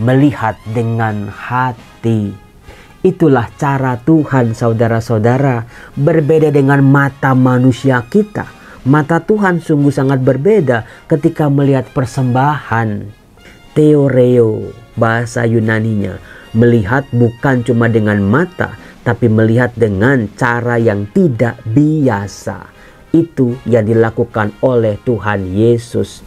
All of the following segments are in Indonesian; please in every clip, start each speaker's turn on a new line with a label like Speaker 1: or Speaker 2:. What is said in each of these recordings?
Speaker 1: melihat dengan hati. Itulah cara Tuhan, saudara-saudara, berbeda dengan mata manusia kita. Mata Tuhan sungguh sangat berbeda ketika melihat persembahan. Theoreo, bahasa Yunaninya, melihat bukan cuma dengan mata, tapi melihat dengan cara yang tidak biasa. Itu yang dilakukan oleh Tuhan Yesus.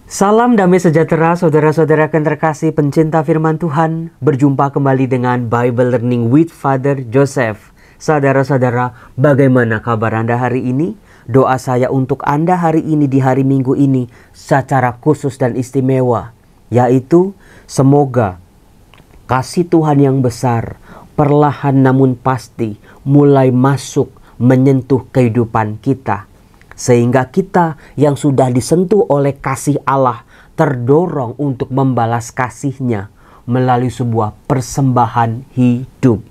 Speaker 1: Salam damai sejahtera saudara-saudara yang terkasih pencinta firman Tuhan. Berjumpa kembali dengan Bible Learning with Father Joseph. Saudara-saudara, bagaimana kabar Anda hari ini? Doa saya untuk Anda hari ini di hari Minggu ini secara khusus dan istimewa, yaitu semoga kasih Tuhan yang besar perlahan namun pasti mulai masuk menyentuh kehidupan kita. Sehingga kita yang sudah disentuh oleh kasih Allah terdorong untuk membalas kasihnya melalui sebuah persembahan hidup.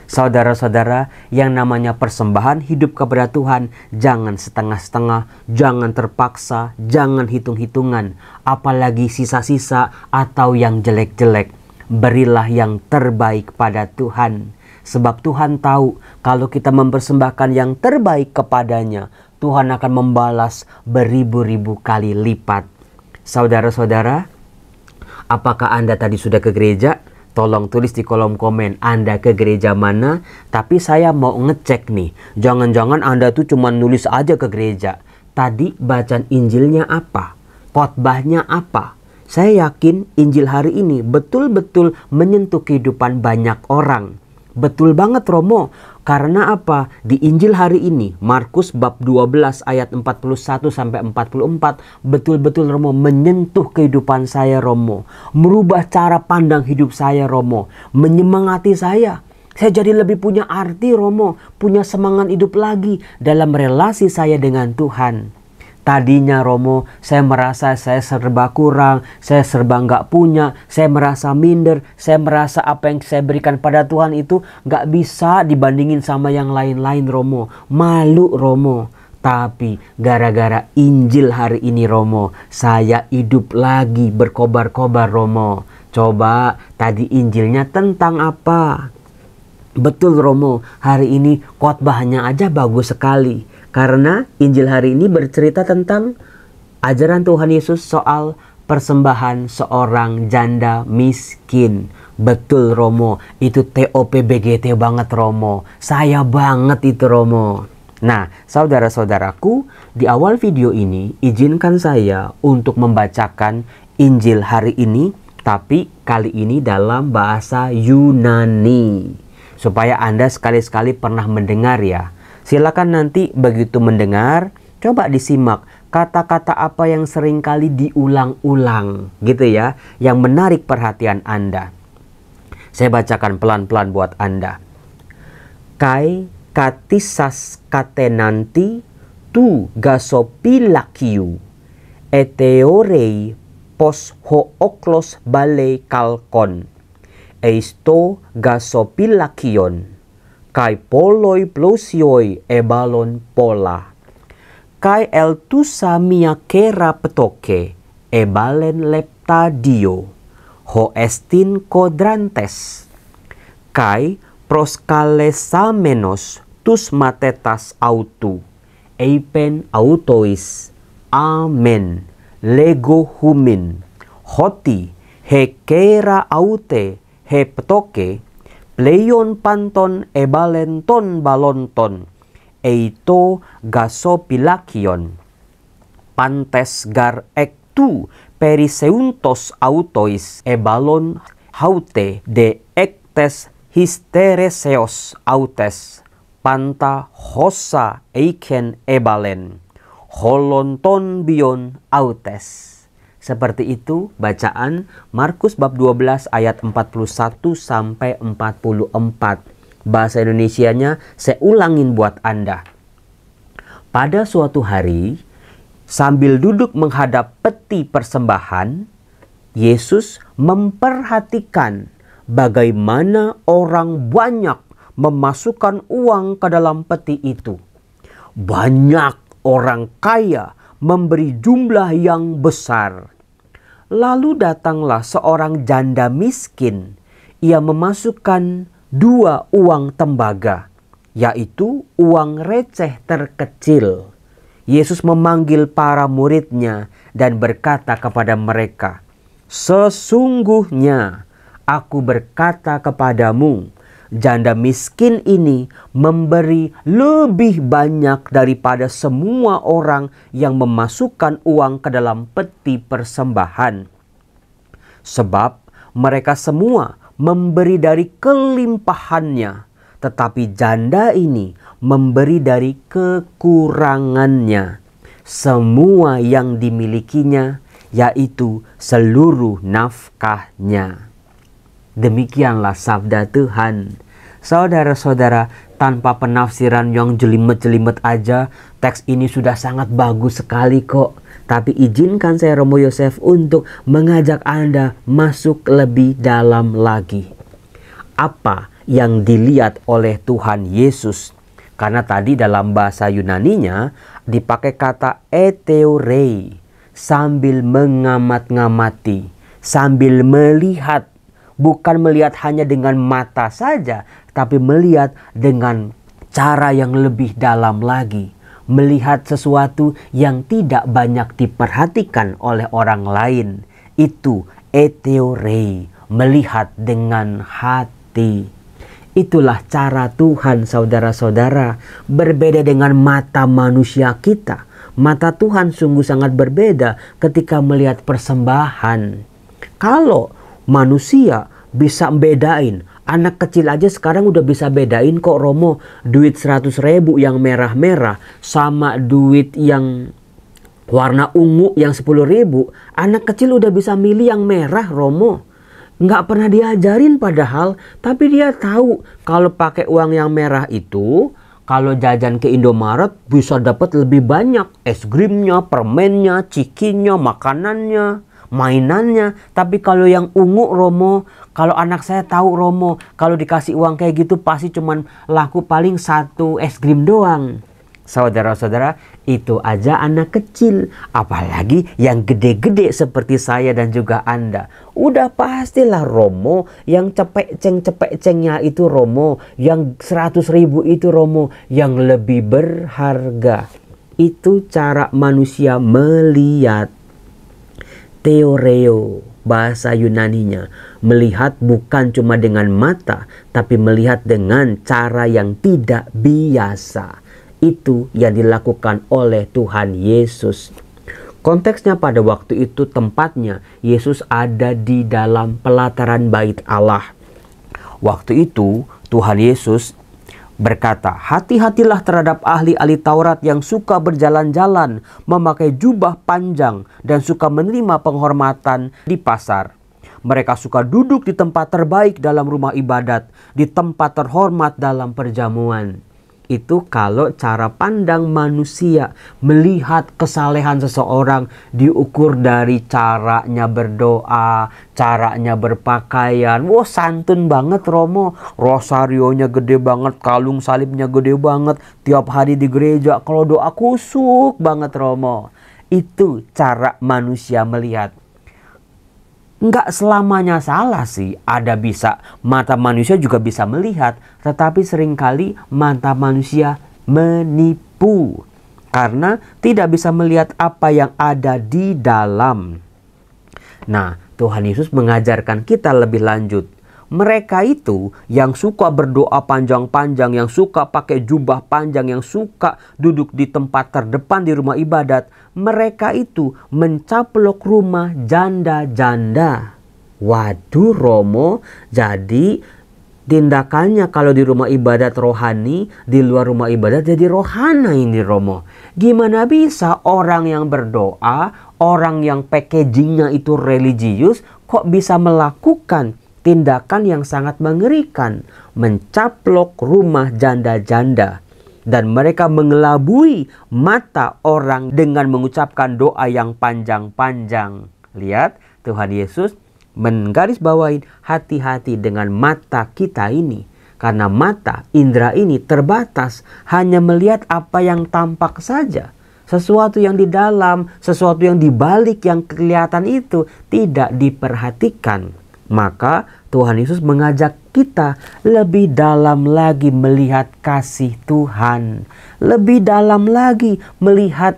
Speaker 1: Saudara-saudara, yang namanya persembahan hidup kepada Tuhan, jangan setengah-setengah, jangan terpaksa, jangan hitung-hitungan, apalagi sisa-sisa atau yang jelek-jelek. Berilah yang terbaik pada Tuhan. Sebab Tuhan tahu kalau kita mempersembahkan yang terbaik kepadanya, Tuhan akan membalas beribu-ribu kali lipat. Saudara-saudara, apakah Anda tadi sudah ke gereja? Tolong tulis di kolom komen Anda ke gereja mana. Tapi saya mau ngecek nih, jangan-jangan Anda tuh cuma nulis aja ke gereja. Tadi bacaan Injilnya apa? Khotbahnya apa? Saya yakin Injil hari ini betul-betul menyentuh kehidupan banyak orang. Betul banget Romo. Karena apa? Di Injil hari ini, Markus bab 12 ayat 41 sampai 44, betul-betul Romo menyentuh kehidupan saya Romo. Merubah cara pandang hidup saya Romo. Menyemangati saya. Saya jadi lebih punya arti Romo. Punya semangat hidup lagi dalam relasi saya dengan Tuhan. Tadinya Romo, saya merasa saya serba kurang, saya serba nggak punya, saya merasa minder, saya merasa apa yang saya berikan pada Tuhan itu nggak bisa dibandingin sama yang lain-lain Romo. Malu Romo. Tapi gara-gara Injil hari ini Romo, saya hidup lagi berkobar-kobar Romo. Coba tadi Injilnya tentang apa? Betul Romo, hari ini khotbahnya aja bagus sekali. Karena Injil hari ini bercerita tentang ajaran Tuhan Yesus soal persembahan seorang janda miskin. Betul Romo, itu TOPBGT banget Romo. Saya banget itu Romo. Nah, saudara-saudaraku, di awal video ini izinkan saya untuk membacakan Injil hari ini, tapi kali ini dalam bahasa Yunani. Supaya Anda sekali-sekali pernah mendengar ya. Silakan nanti begitu mendengar, coba disimak kata-kata apa yang seringkali diulang-ulang gitu ya, yang menarik perhatian Anda. Saya bacakan pelan-pelan buat Anda. Kai katisas katenanti tu gasopilakiu eteorei pos hooklos bale kalkon eisto gasopilakion kai poloi plosioi ebalon pola. Kai eltusa mia kera petoke ebalen leptadio. Ho estin kodrantes. Kai proskalesamenos tus matetas autu. Eipen autois. Amen. Lego humin. Hoti he kera aute he petoke. Pleion panton ebalenton balonton, eito gasopilakion, pantes gar ektu periseuntos autois ebalon haute de ektes hystereseos autes, panta hossa eiken ebalen, holonton bion autes. Seperti itu bacaan Markus bab 12 ayat 41 sampai 44. Bahasa Indonesianya saya ulangin buat Anda. Pada suatu hari, sambil duduk menghadap peti persembahan, Yesus memperhatikan bagaimana orang banyak memasukkan uang ke dalam peti itu. Banyak orang kaya memberi jumlah yang besar. Lalu datanglah seorang janda miskin. Ia memasukkan 2 uang tembaga, yaitu uang receh terkecil. Yesus memanggil para muridnya dan berkata kepada mereka, "Sesungguhnya aku berkata kepadamu, janda miskin ini memberi lebih banyak daripada semua orang yang memasukkan uang ke dalam peti persembahan. Sebab mereka semua memberi dari kelimpahannya, tetapi janda ini memberi dari kekurangannya, semua yang dimilikinya, yaitu seluruh nafkahnya." Demikianlah sabda Tuhan. Saudara-saudara, tanpa penafsiran yang jelimet-jelimet aja, teks ini sudah sangat bagus sekali kok. Tapi izinkan saya Romo Yosef untuk mengajak Anda masuk lebih dalam lagi. Apa yang dilihat oleh Tuhan Yesus? Karena tadi dalam bahasa Yunaninya dipakai kata eteorei, sambil mengamat-ngamati, sambil melihat. Bukan melihat hanya dengan mata saja, tapi melihat dengan cara yang lebih dalam lagi. Melihat sesuatu yang tidak banyak diperhatikan oleh orang lain. Itu eteorei, melihat dengan hati. Itulah cara Tuhan, saudara-saudara. Berbeda dengan mata manusia kita. Mata Tuhan sungguh sangat berbeda ketika melihat persembahan. Kalau manusia bisa bedain, anak kecil aja sekarang udah bisa bedain kok Romo, duit 100.000 yang merah-merah sama duit yang warna ungu yang 10.000. Anak kecil udah bisa milih yang merah Romo. Nggak pernah diajarin padahal, tapi dia tahu kalau pakai uang yang merah itu, kalau jajan ke Indomaret bisa dapat lebih banyak es krimnya, permennya, cikinya, makanannya, mainannya. Tapi kalau yang ungu Romo, kalau anak saya tahu Romo, kalau dikasih uang kayak gitu pasti cuman laku paling 1 es krim doang. Saudara-saudara, itu aja anak kecil, apalagi yang gede-gede seperti saya dan juga Anda. Udah pastilah Romo, yang cepek-cengnya itu Romo, yang 100.000 itu Romo, yang lebih berharga. Itu cara manusia melihat. Theoreo, bahasa Yunaninya, melihat bukan cuma dengan mata, tapi melihat dengan cara yang tidak biasa. Itu yang dilakukan oleh Tuhan Yesus. Konteksnya pada waktu itu, tempatnya Yesus ada di dalam pelataran bait Allah. Waktu itu Tuhan Yesus berkata, "Hati-hatilah terhadap ahli-ahli Taurat yang suka berjalan-jalan, memakai jubah panjang, dan suka menerima penghormatan di pasar. Mereka suka duduk di tempat terbaik dalam rumah ibadat, di tempat terhormat dalam perjamuan." Itu kalau cara pandang manusia melihat kesalehan seseorang diukur dari caranya berdoa, caranya berpakaian. Wah, santun banget Romo, rosarionya gede banget, kalung salibnya gede banget, tiap hari di gereja kalau doa kusuk banget Romo. Itu cara manusia melihat. Nggak selamanya salah sih, ada bisa mata manusia juga bisa melihat, tetapi seringkali mata manusia menipu karena tidak bisa melihat apa yang ada di dalam. Nah, Tuhan Yesus mengajarkan kita lebih lanjut. Mereka itu yang suka berdoa panjang-panjang, yang suka pakai jubah panjang, yang suka duduk di tempat terdepan di rumah ibadat, mereka itu mencaplok rumah janda-janda. Waduh Romo, jadi tindakannya kalau di rumah ibadat rohani, di luar rumah ibadat jadi rohana ini Romo. Gimana bisa orang yang berdoa, orang yang packagingnya itu religius, kok bisa melakukan tindakan yang sangat mengerikan, mencaplok rumah janda-janda, dan mereka mengelabui mata orang dengan mengucapkan doa yang panjang-panjang. Lihat, Tuhan Yesus menggarisbawahi hati-hati dengan mata kita ini, karena mata indera ini terbatas, hanya melihat apa yang tampak saja. Sesuatu yang di dalam, sesuatu yang di balik yang kelihatan itu tidak diperhatikan. Maka Tuhan Yesus mengajak kita lebih dalam lagi melihat kasih Tuhan. Lebih dalam lagi melihat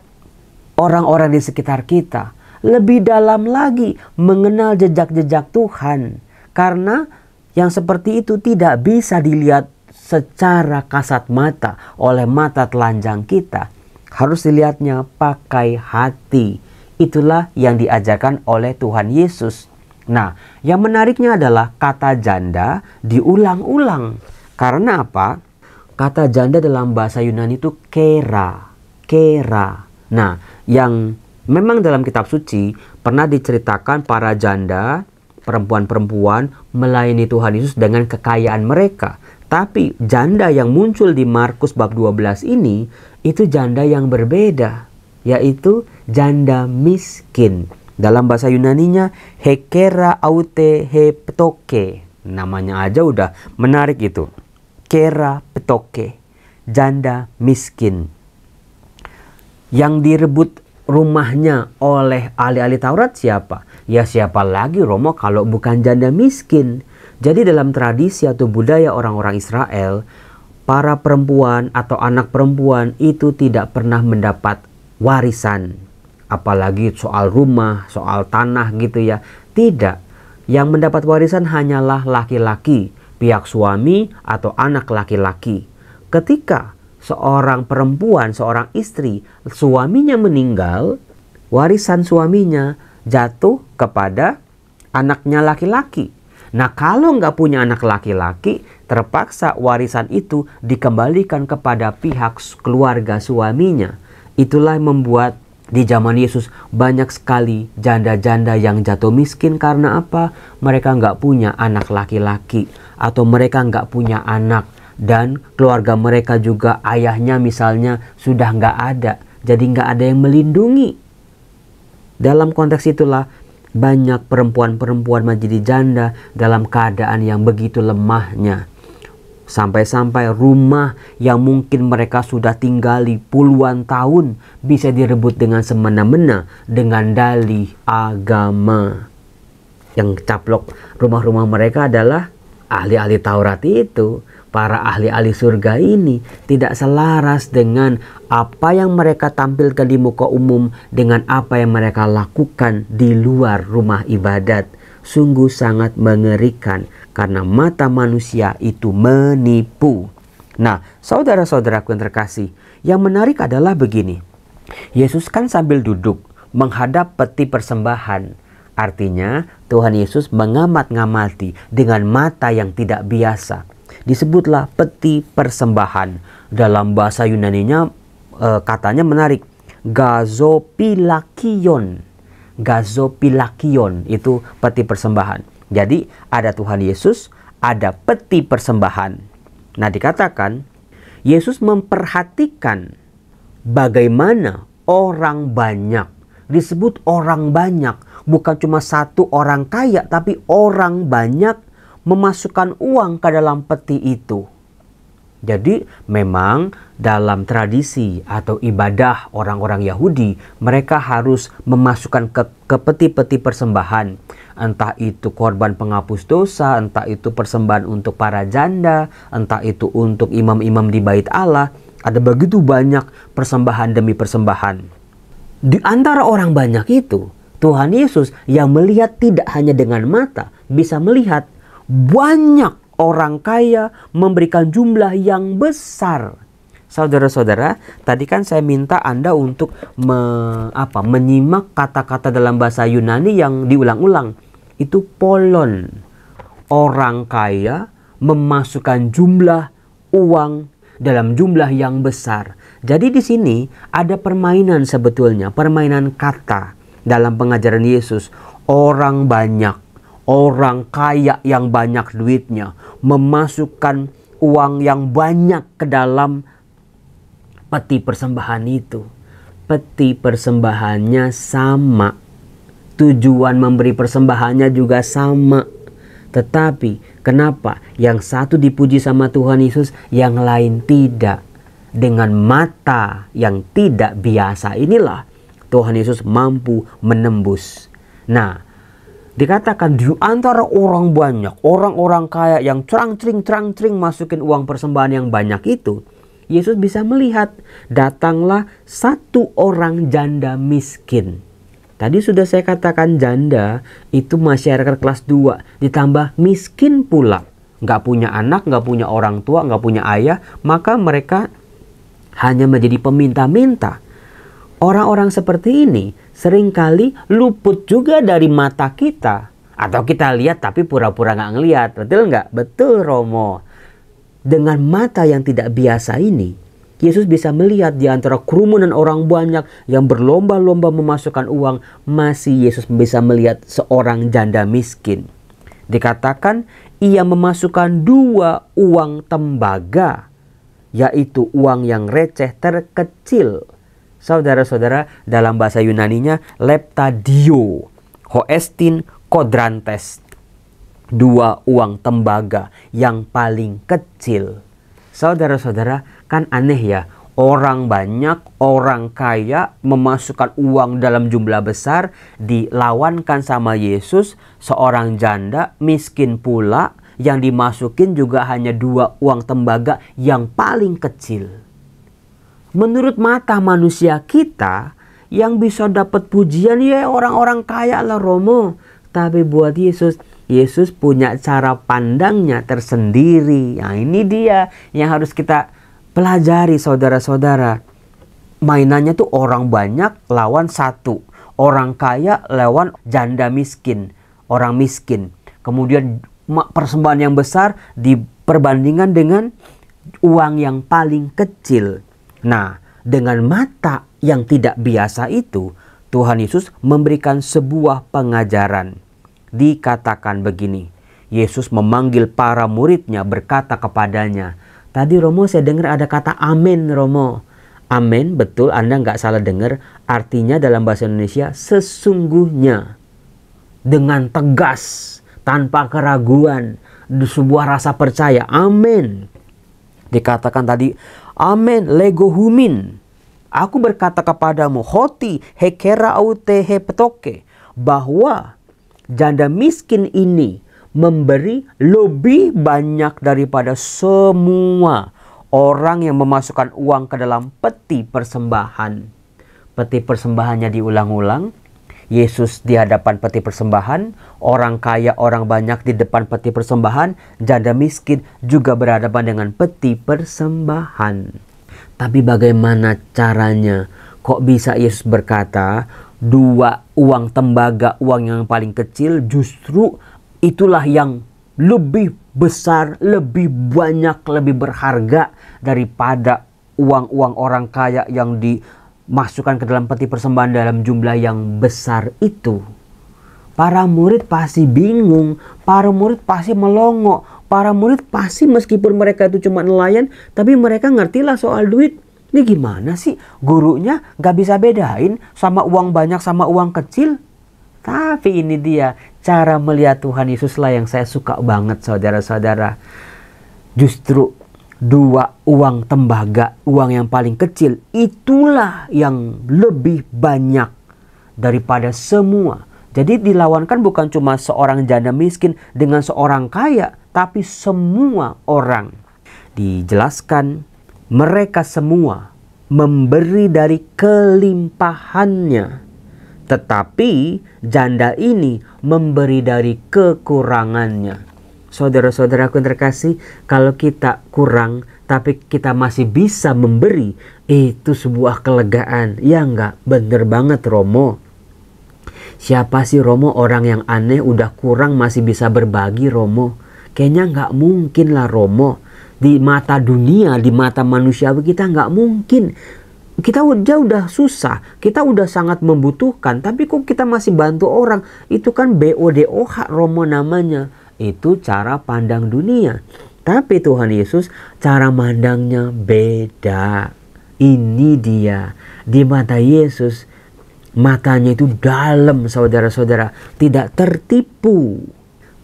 Speaker 1: orang-orang di sekitar kita. Lebih dalam lagi mengenal jejak-jejak Tuhan. Karena yang seperti itu tidak bisa dilihat secara kasat mata oleh mata telanjang kita. Harus dilihatnya pakai hati. Itulah yang diajarkan oleh Tuhan Yesus. Nah, yang menariknya adalah kata janda diulang-ulang. Karena apa? Kata janda dalam bahasa Yunani itu kera. Kera. Nah, yang memang dalam kitab suci pernah diceritakan para janda, perempuan-perempuan melayani Tuhan Yesus dengan kekayaan mereka. Tapi janda yang muncul di Markus bab 12 ini, itu janda yang berbeda, yaitu janda miskin. Dalam bahasa Yunaninya, hekera aute heptoke. Namanya aja udah menarik itu. Kera petoke, janda miskin. Yang direbut rumahnya oleh ahli-ahli Taurat siapa? Ya siapa lagi Romo kalau bukan janda miskin. Jadi dalam tradisi atau budaya orang-orang Israel, para perempuan atau anak perempuan itu tidak pernah mendapat warisan. Apalagi soal rumah, soal tanah gitu ya. Tidak. Yang mendapat warisan hanyalah laki-laki, pihak suami atau anak laki-laki. Ketika seorang perempuan, seorang istri, suaminya meninggal, warisan suaminya jatuh kepada anaknya laki-laki. Nah, kalau nggak punya anak laki-laki, terpaksa warisan itu dikembalikan kepada pihak keluarga suaminya. Itulah yang membuat di zaman Yesus banyak sekali janda-janda yang jatuh miskin karena apa? Mereka nggak punya anak laki-laki atau mereka nggak punya anak. Dan keluarga mereka juga ayahnya misalnya sudah nggak ada. Jadi nggak ada yang melindungi. Dalam konteks itulah banyak perempuan-perempuan menjadi janda dalam keadaan yang begitu lemahnya. Sampai-sampai rumah yang mungkin mereka sudah tinggali puluhan tahun bisa direbut dengan semena-mena dengan dalih agama. Yang caplok rumah-rumah mereka adalah ahli-ahli Taurat itu. Para ahli-ahli surga ini tidak selaras dengan apa yang mereka tampilkan di muka umum dengan apa yang mereka lakukan di luar rumah ibadat. Sungguh sangat mengerikan karena mata manusia itu menipu. Nah, saudara-saudaraku yang terkasih, yang menarik adalah begini. Yesus kan sambil duduk menghadap peti persembahan. Artinya Tuhan Yesus mengamat-ngamati dengan mata yang tidak biasa. Disebutlah peti persembahan. Dalam bahasa Yunaninya katanya menarik. Gazopilakion. Gazopilakion itu peti persembahan. Jadi ada Tuhan Yesus, ada peti persembahan. Nah, dikatakan Yesus memperhatikan bagaimana orang banyak. Disebut orang banyak. Bukan cuma satu orang kaya, tapi orang banyak memasukkan uang ke dalam peti itu. Jadi memang dalam tradisi atau ibadah orang-orang Yahudi, mereka harus memasukkan ke peti-peti persembahan. Entah itu korban penghapus dosa, entah itu persembahan untuk para janda, entah itu untuk imam-imam di bait Allah. Ada begitu banyak persembahan demi persembahan. Di antara orang banyak itu, Tuhan Yesus yang melihat tidak hanya dengan mata, bisa melihat banyak orang kaya memberikan jumlah yang besar. Saudara-saudara, tadi kan saya minta Anda untuk menyimak kata-kata dalam bahasa Yunani yang diulang-ulang. Itu polon. Orang kaya memasukkan jumlah uang dalam jumlah yang besar. Jadi di sini ada permainan sebetulnya, permainan kata dalam pengajaran Yesus. Orang banyak, orang kaya yang banyak duitnya memasukkan uang yang banyak ke dalam peti persembahan itu. Peti persembahannya sama. Tujuan memberi persembahannya juga sama. Tetapi kenapa yang satu dipuji sama Tuhan Yesus, yang lain tidak? dengan mata yang tidak biasa inilah Tuhan Yesus mampu menembus. Nah, dikatakan di antara orang banyak, orang-orang kaya yang cerang-cering masukin uang persembahan yang banyak itu, Yesus bisa melihat datanglah satu orang janda miskin. Tadi sudah saya katakan janda itu masyarakat kelas 2 ditambah miskin pula. Nggak punya anak, nggak punya orang tua, nggak punya ayah, maka mereka hanya menjadi peminta-minta. Orang-orang seperti ini seringkali luput juga dari mata kita. Atau kita lihat tapi pura-pura nggak ngelihat. Betul nggak? Betul, Romo. Dengan mata yang tidak biasa ini, Yesus bisa melihat di antara kerumunan orang banyak yang berlomba-lomba memasukkan uang, masih Yesus bisa melihat seorang janda miskin. Dikatakan ia memasukkan 2 uang tembaga, yaitu uang yang receh terkecil. Saudara-saudara, dalam bahasa Yunaninya leptadio, hoestin kodrantes. 2 uang tembaga yang paling kecil. Saudara-saudara, kan aneh ya. Orang banyak, orang kaya memasukkan uang dalam jumlah besar, dilawankan sama Yesus, seorang janda miskin pula, yang dimasukin juga hanya 2 uang tembaga yang paling kecil. Menurut mata manusia kita, yang bisa dapat pujian ya orang-orang kaya lah, Romo. Tapi buat Yesus, Yesus punya cara pandangnya tersendiri. Nah, ini dia yang harus kita pelajari, saudara-saudara. Mainannya tuh orang banyak lawan 1. Orang kaya lawan janda miskin. Orang miskin. Kemudian persembahan yang besar diperbandingkan dengan uang yang paling kecil. Nah, dengan mata yang tidak biasa itu, Tuhan Yesus memberikan sebuah pengajaran. Dikatakan begini, Yesus memanggil para muridnya berkata kepadanya. Tadi Romo saya dengar ada kata amin, Romo. Amin, betul, Anda nggak salah dengar. Artinya dalam bahasa Indonesia sesungguhnya. Dengan tegas, tanpa keraguan, sebuah rasa percaya. Amin. Dikatakan tadi, amin lego humin. Aku berkata kepadamu, hoti hekera aute hepetoke. Bahwa janda miskin ini memberi lebih banyak daripada semua orang yang memasukkan uang ke dalam peti persembahan. Peti persembahannya diulang-ulang. Yesus di hadapan peti persembahan, orang kaya, orang banyak di depan peti persembahan, janda miskin juga berhadapan dengan peti persembahan. Tapi bagaimana caranya? Kok bisa Yesus berkata, 2 uang tembaga, uang yang paling kecil, justru itulah yang lebih besar, lebih banyak, lebih berharga daripada uang-uang orang kaya yang dimasukkan ke dalam peti persembahan dalam jumlah yang besar itu. Para murid pasti bingung, para murid pasti melongo, para murid pasti meskipun mereka itu cuma nelayan, tapi mereka ngertilah soal duit. Ini gimana sih gurunya gak bisa bedain sama uang banyak sama uang kecil? Tapi ini dia cara melihat Tuhan Yesus lah yang saya suka banget, saudara-saudara. Justru 2 uang tembaga, uang yang paling kecil, itulah yang lebih banyak daripada semua. Jadi dilawankan bukan cuma seorang janda miskin dengan seorang kaya, tapi semua orang. Dijelaskan mereka semua memberi dari kelimpahannya. Tetapi janda ini memberi dari kekurangannya. Saudara-saudaraku yang terkasih, kalau kita kurang tapi kita masih bisa memberi, itu sebuah kelegaan. Ya enggak? Bener banget, Romo. Siapa sih, Romo, orang yang aneh udah kurang masih bisa berbagi, Romo? Kayaknya nggak mungkin lah, Romo. Di mata dunia, di mata manusia kita nggak mungkin. Kita udah susah, kita udah sangat membutuhkan, tapi kok kita masih bantu orang? Itu kan BODOH, Romo, namanya. Itu cara pandang dunia. Tapi Tuhan Yesus cara mandangnya beda. Ini dia. Di mata Yesus, matanya itu dalam, saudara-saudara. Tidak tertipu.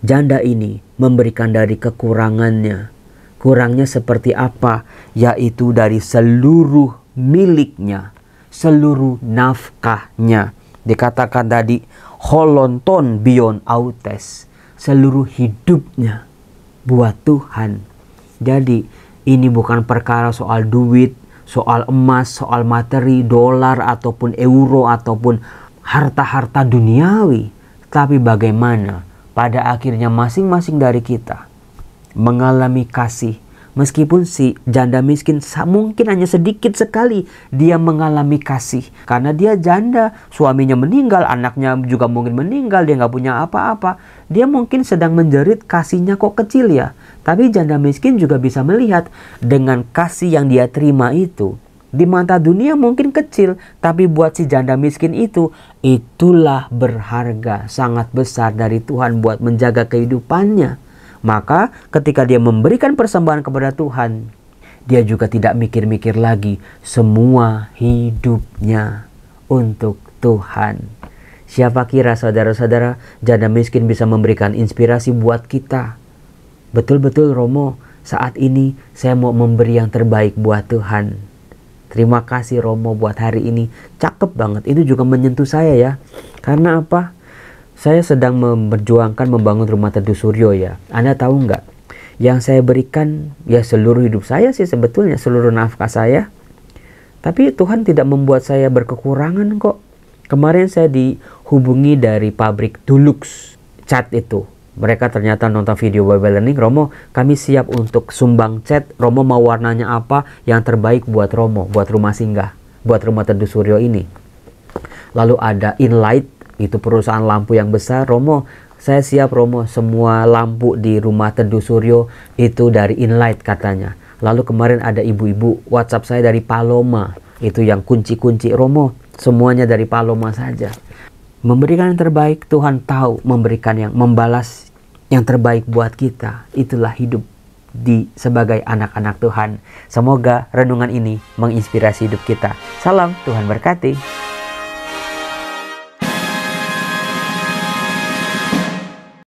Speaker 1: Janda ini memberikan dari kekurangannya. Kurangnya seperti apa? Yaitu dari seluruh miliknya, seluruh nafkahnya. Dikatakan tadi, holonton bion autes, seluruh hidupnya buat Tuhan. Jadi ini bukan perkara soal duit, soal emas, soal materi, dolar, ataupun euro, ataupun harta-harta duniawi. Tapi bagaimana pada akhirnya masing-masing dari kita mengalami kasih. Meskipun si janda miskin mungkin hanya sedikit sekali dia mengalami kasih. Karena dia janda, suaminya meninggal, anaknya juga mungkin meninggal, dia nggak punya apa-apa. Dia mungkin sedang menjerit, kasihnya kok kecil ya. Tapi janda miskin juga bisa melihat dengan kasih yang dia terima itu. Di mata dunia mungkin kecil, tapi buat si janda miskin itu, itulah berharga sangat besar dari Tuhan buat menjaga kehidupannya. Maka ketika dia memberikan persembahan kepada Tuhan, dia juga tidak mikir-mikir lagi, semua hidupnya untuk Tuhan. Siapa kira saudara-saudara, janda miskin bisa memberikan inspirasi buat kita. Betul-betul Romo, saat ini saya mau memberi yang terbaik buat Tuhan. Terima kasih Romo buat hari ini. Cakep banget, itu juga menyentuh saya ya. Karena apa? Saya sedang memperjuangkan membangun rumah teduh Suryo ya. Anda tahu nggak? Yang saya berikan ya seluruh hidup saya sih sebetulnya, seluruh nafkah saya. Tapi Tuhan tidak membuat saya berkekurangan kok. Kemarin saya dihubungi dari pabrik Dulux cat itu. Mereka ternyata nonton video Bible Learning. Romo, kami siap untuk sumbang cat. Romo mau warnanya apa yang terbaik buat Romo, buat rumah singgah, buat rumah teduh Suryo ini. Lalu ada Inlight, itu perusahaan lampu yang besar. Romo, saya siap Romo, semua lampu di rumah teduh Suryo itu dari Inlight katanya. Lalu kemarin ada ibu-ibu WhatsApp saya dari Paloma, itu yang kunci-kunci. Romo, semuanya dari Paloma saja. Memberikan yang terbaik, Tuhan tahu memberikan membalas yang terbaik buat kita. Itulah hidup sebagai anak-anak Tuhan. Semoga renungan ini menginspirasi hidup kita. Salam, Tuhan berkati.